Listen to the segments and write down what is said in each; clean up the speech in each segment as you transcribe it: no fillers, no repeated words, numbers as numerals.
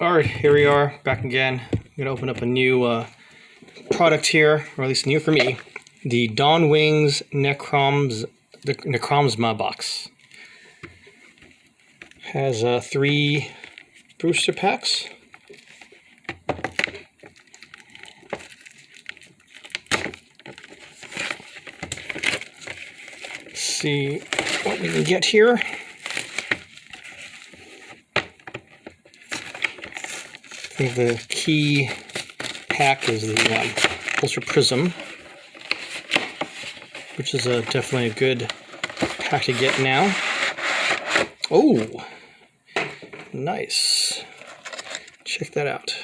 All right, here we are back again. I'm gonna open up a new product here, or at least new for me, the Dawn Wings Necrozma box. Has 3 booster packs. Let's see what we can get here. I think the key pack is the Ultra Prism, which is definitely a good pack to get now. Oh, nice. Check that out.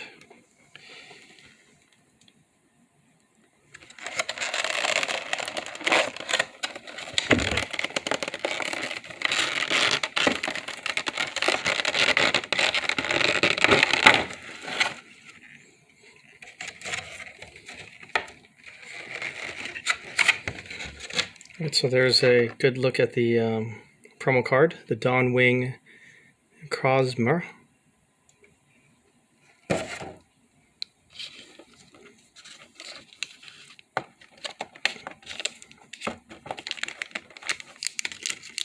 Right, so there's a good look at the promo card, the Dawn Wing Necrozma.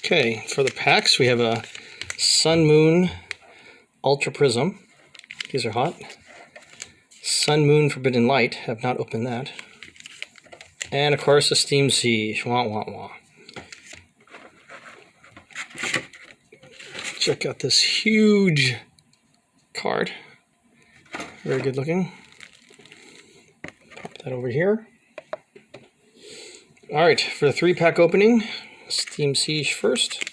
Okay, for the packs we have a Sun Moon Ultra Prism. These are hot. Sun Moon Forbidden Light. Have not opened that. And of course, the Steam Siege. Wah, wah, wah. Check out this huge card. Very good looking. Pop that over here. Alright, for the 3-pack opening, Steam Siege first.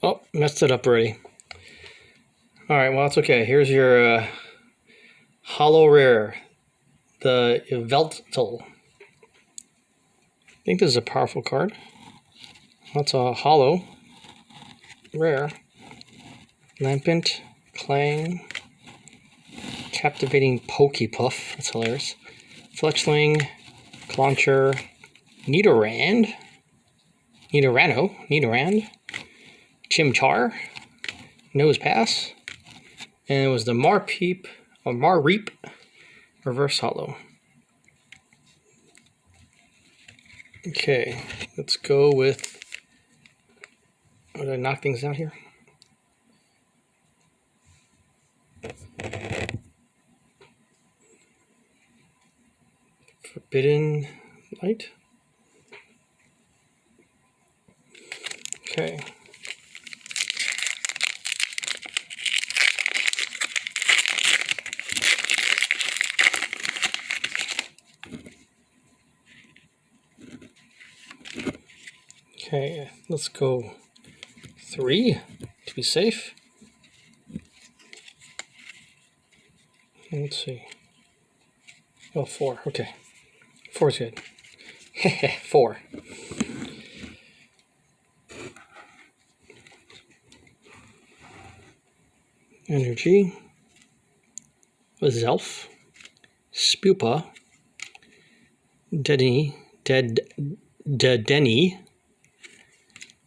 Oh, messed it up already. Alright, well, that's okay. Here's your Holo Rare, the Veltal. I think this is a powerful card. That's a Holo Rare. Lampent, Clang, Captivating Pokepuff. That's hilarious. Fletchling, Clauncher, Nidoran, Chimchar, Nose Pass, and it was the Marreep Reverse Holo. Okay, let's go with. Oh, did I knock things out here? Forbidden Light. Okay. Okay, let's go 3 to be safe. Let's see. Oh, 4. Okay. 4 is good. 4. Energy. Zelf. Spupa. Dedenne.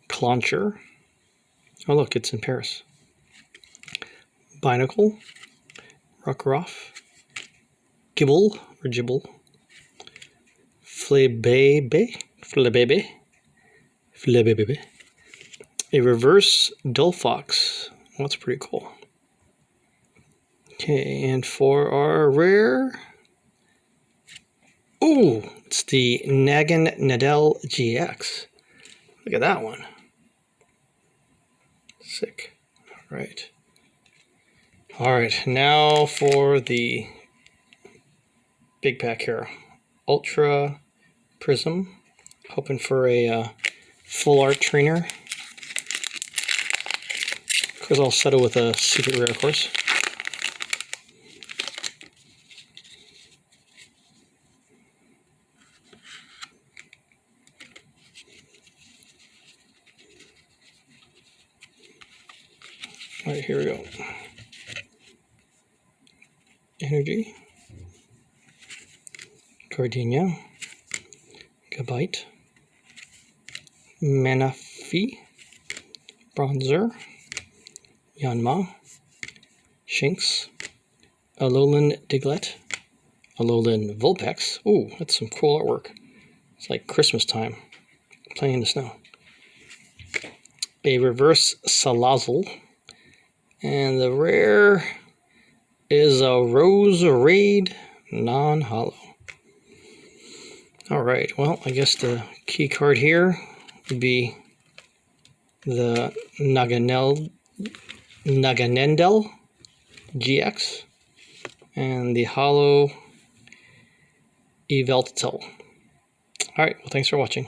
Clauncher. Oh, look, it's in Paris. Binacle. Rockruff. Gibble. Flabebe. A reverse Dullfox. Well, that's pretty cool. Okay, and for our rare. Oh, it's the Nadell GX. Look at that one. Sick. All right. All right, now for the big pack here. Ultra Prism. Hoping for a full art trainer. Of course, I'll settle with a secret rare, of course. All right, here we go. Energy, Gardenia, Gabite, Manaphy, Bronzer, Yanma, Shinx, Alolan Diglett, Alolan Vulpix. Ooh, that's some cool artwork. It's like Christmas time, playing in the snow. A reverse Salazzle. And the rare is a Rose Raid non-holo. Alright, well, I guess the key card here would be the Naganendel GX and the holo Yveltal. Alright, well, thanks for watching.